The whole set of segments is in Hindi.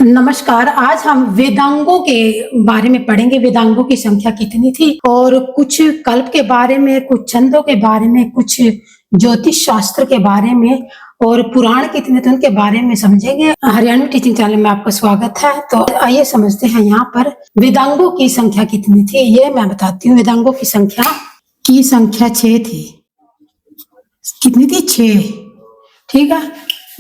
नमस्कार। आज हम वेदांगों के बारे में पढ़ेंगे। वेदांगों की संख्या कितनी थी और कुछ कल्प के बारे में, कुछ छंदों के बारे में, कुछ ज्योतिष शास्त्र के बारे में और पुराण कितने थे उनके बारे में समझेंगे। हरियाणवी टीचिंग चैनल में आपका स्वागत है। तो आइए समझते हैं यहाँ पर वेदांगों की संख्या कितनी थी। ये मैं बताती हूँ। वेदांगों की संख्या 6 थी। कितनी थी? 6। ठीक है।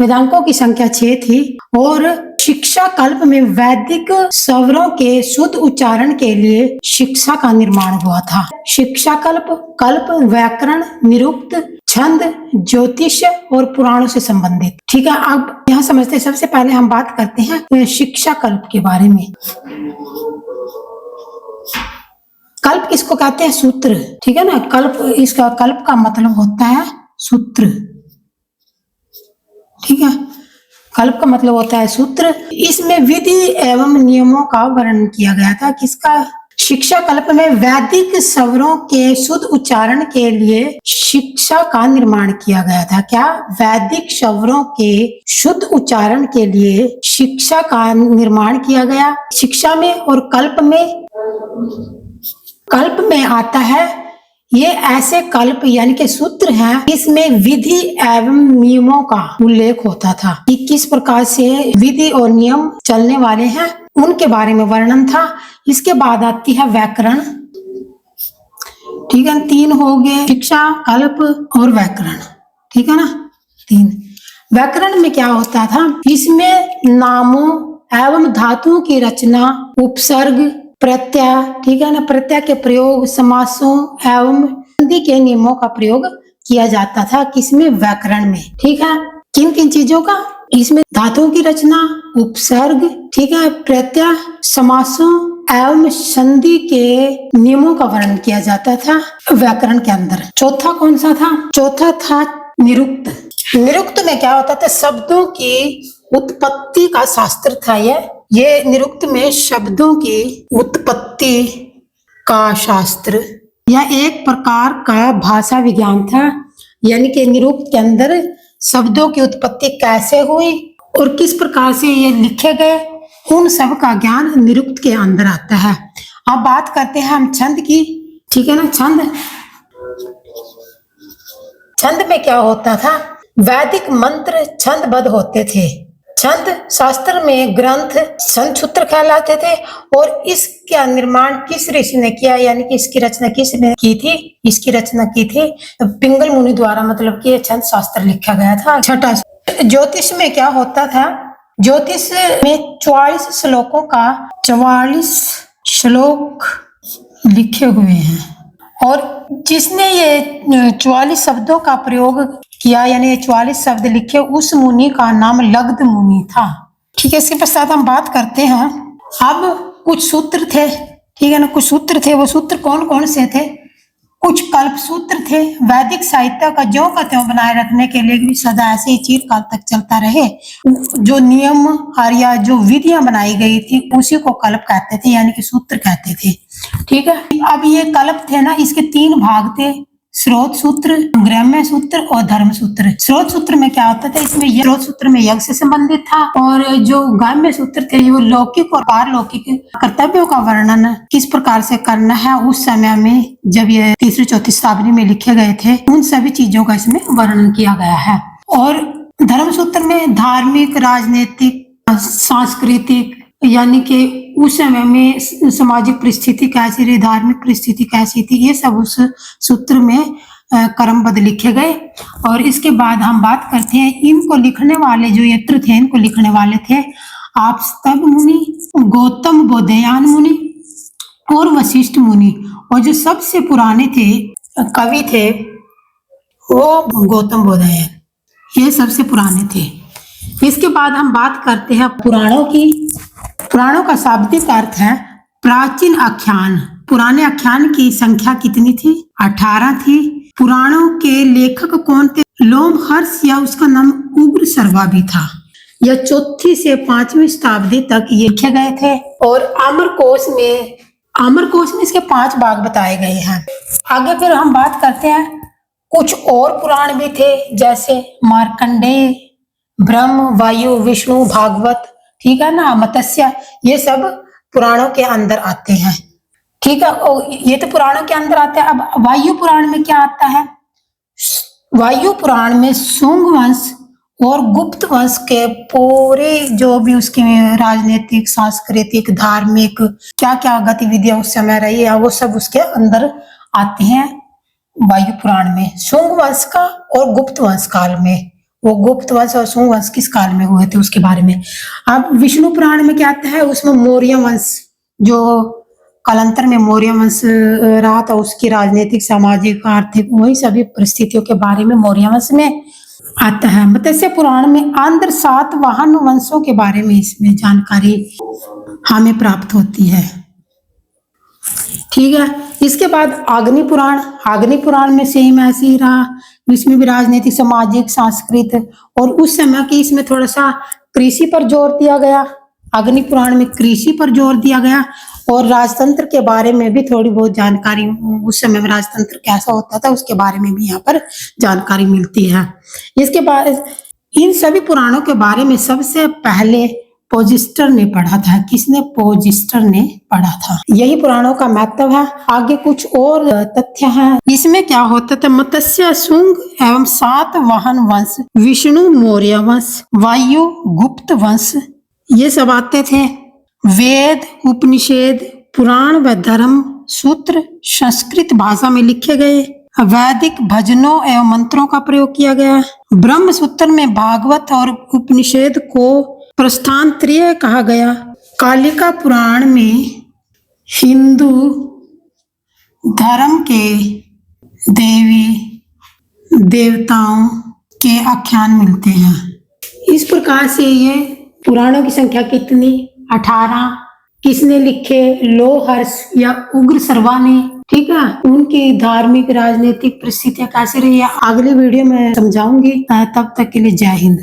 वेदांगों की संख्या 6 थी और शिक्षा कल्प में वैदिक स्वरों के शुद्ध उच्चारण के लिए शिक्षा का निर्माण हुआ था। शिक्षा कल्प व्याकरण, निरुक्त, छंद, ज्योतिष और पुराणों से संबंधित। ठीक है। अब यहाँ समझते हैं। सबसे पहले हम बात करते हैं शिक्षा कल्प के बारे में। कल्प किसको कहते हैं? सूत्र। ठीक है ना। कल्प का मतलब होता है सूत्र। ठीक है। कल्प का मतलब होता है सूत्र। इसमें विधि एवं नियमों का वर्णन किया गया था। किसका? शिक्षा कल्प में वैदिक स्वरों के शुद्ध उच्चारण के लिए शिक्षा का निर्माण किया गया था। क्या? वैदिक स्वरों के शुद्ध उच्चारण के लिए शिक्षा का निर्माण किया गया। शिक्षा में और कल्प में आता है। ये ऐसे कल्प यानी कि सूत्र हैं, इसमें विधि एवं नियमों का उल्लेख होता था कि किस प्रकार से विधि और नियम चलने वाले हैं, उनके बारे में वर्णन था। इसके बाद आती है व्याकरण। ठीक है। 3 हो गए, शिक्षा, कल्प और व्याकरण। ठीक है ना। 3। व्याकरण में क्या होता था? इसमें नामों एवं धातुओं की रचना, उपसर्ग, प्रत्यय, ठीक है ना, प्रत्यय के प्रयोग, समासों एवं संधि के नियमों का प्रयोग किया जाता था। किसमें? व्याकरण में। ठीक है। किन किन चीजों का? इसमें धातुओं की रचना, उपसर्ग, ठीक है, प्रत्यय, समासों एवं संधि के नियमों का वर्णन किया जाता था व्याकरण के अंदर। चौथा कौन सा था? चौथा था निरुक्त। निरुक्त में क्या होता था? शब्दों की उत्पत्ति का शास्त्र था। ये निरुक्त में शब्दों की उत्पत्ति का शास्त्र या एक प्रकार का भाषा विज्ञान था। यानी कि निरुक्त के अंदर शब्दों की उत्पत्ति कैसे हुई और किस प्रकार से ये लिखे गए, उन सब का ज्ञान निरुक्त के अंदर आता है। अब बात करते हैं हम छंद की। ठीक है ना। छंद में क्या होता था? वैदिक मंत्र छंदबद्ध होते थे। छंद शास्त्र में ग्रंथ छंद सूत्र कहलाते थे। और इसका निर्माण किस ऋषि ने किया, यानी कि इसकी रचना किसने की थी? इसकी रचना की थी पिंगल मुनि द्वारा। मतलब कि छंद शास्त्र लिखा गया था। छठा, ज्योतिष में क्या होता था? ज्योतिष में 44 श्लोकों का 44 श्लोक लिखे हुए हैं और जिसने ये 44 शब्दों का प्रयोग किया, यानी 44 शब्द लिखे, उस मुनि का नाम लग्ध मुनि था। ठीक है। इसके पश्चात हम बात करते हैं। अब कुछ सूत्र थे। ठीक है ना। कुछ सूत्र थे। वो सूत्र कौन कौन से थे? कुछ कल्प सूत्र थे। वैदिक साहित्य का ज्यों का त्यों बनाए रखने के लिए भी सदा ऐसे ही चिरकाल तक चलता रहे। जो नियम और या जो विधियां बनाई गई थी उसी को कल्प कहते थे, यानी कि सूत्र कहते थे। ठीक है। अब ये कल्प थे ना, इसके 3 भाग थे। स्रोत सूत्र, ग्राम्य सूत्र और धर्म सूत्र। स्रोत सूत्र में क्या होता था? इसमें स्रोत सूत्र में यज्ञ से संबंधित था और जो ग्राम्य सूत्र थे वो लौकिक और पारलौकिक कर्तव्यों का वर्णन किस प्रकार से करना है उस समय में, जब ये 3री-4थी शताब्दी में लिखे गए थे, उन सभी चीजों का इसमें वर्णन किया गया है। और धर्म सूत्र में धार्मिक, राजनीतिक, सांस्कृतिक, यानी कि उस समय में सामाजिक परिस्थिति कैसी रही, धार्मिक परिस्थिति कैसी थी, ये सब उस सूत्र में क्रमबद्ध लिखे गए। और इसके बाद हम बात करते हैं इनको लिखने वाले जो यत्र थे, इनको लिखने वाले थे आपस्तब मुनि, गौतम बोधयान मुनि और वशिष्ठ मुनि। और जो सबसे पुराने थे कवि थे वो गौतम बोधयान, ये सबसे पुराने थे। इसके बाद हम बात करते हैं पुराणों की। पुराणों का शाब्दिक अर्थ है प्राचीन आख्यान। पुराने आख्यान की संख्या कितनी थी? 18 थी। पुराणों के लेखक कौन थे? लोमहर्ष या उसका नाम उग्र सर्वा भी था। यह 4वीं से 5वीं शताब्दी तक ये लिखे गए थे। और अमरकोश में इसके 5 भाग बताए गए हैं। आगे फिर हम बात करते हैं कुछ और पुराण भी थे, जैसे मार्कंडेय, ब्रह्म, वायु, विष्णु, भागवत। ठीक है ना, मत्स्य, ये सब पुराणों के अंदर आते हैं। ठीक है, और ये तो पुराणों के अंदर आते हैं। अब वायु पुराण में क्या आता है? वायु पुराण में शुंग वंश और गुप्त वंश के पूरे जो भी उसके राजनीतिक, सांस्कृतिक, धार्मिक क्या क्या गतिविधियां उस समय रही है वो सब उसके अंदर आते हैं वायु पुराण में। शुंग वंश का और गुप्त वंश काल में, वो गुप्त वंश और शुंग वंश किस काल में हुए थे उसके बारे में। अब विष्णु पुराण में क्या आता है? उसमें मौर्य वंश, जो कालांतर में मौर्य वंश रहा था, उसकी राजनीतिक, सामाजिक, आर्थिक वही सभी परिस्थितियों के बारे में मौर्य वंश में आता है। मत्स्य पुराण में आंध्र सातवाहन वंशों के बारे में इसमें जानकारी हमें प्राप्त होती है। ठीक है, इसके बाद अग्नि पुराण। अग्नि पुराण में सेम ऐसे ही रहा, इसमें भी राजनीतिक, सामाजिक, सांस्कृतिक और उस समय की इसमें थोड़ा सा कृषि पर जोर दिया गया। अग्नि पुराण में कृषि पर जोर दिया गया और राजतंत्र के बारे में भी थोड़ी बहुत जानकारी, उस समय में राजतंत्र कैसा होता था उसके बारे में भी यहाँ पर जानकारी मिलती है। इसके बाद इन सभी पुराणों के बारे में सबसे पहले पोजिस्टर ने पढ़ा था। किसने? पोजिस्टर ने पढ़ा था। यही पुराणों का महत्व है। आगे कुछ और तथ्य हैं। इसमें क्या होता था? मत्स्य, शुंग एवं सातवाहन वंश, विष्णु मौर्य वंश, वायु गुप्त वंश, ये सब आते थे। वेद, उपनिषद, पुराण व धर्म सूत्र संस्कृत भाषा में लिखे गए। वैदिक भजनों एवं मंत्रों का प्रयोग किया गया। ब्रह्म सूत्र में भागवत और उपनिषद को प्रस्थानत्रय कहा गया। कालिका पुराण में हिंदू धर्म के देवी देवताओं के आख्यान मिलते हैं। इस प्रकार से ये पुराणों की संख्या कितनी? 18। किसने लिखे? लोहर्ष या उग्र सर्वा ने। ठीक है, उनकी धार्मिक, राजनीतिक परिस्थितियां कैसे रही है अगली वीडियो में समझाऊंगी। तब तक के लिए जय हिंद।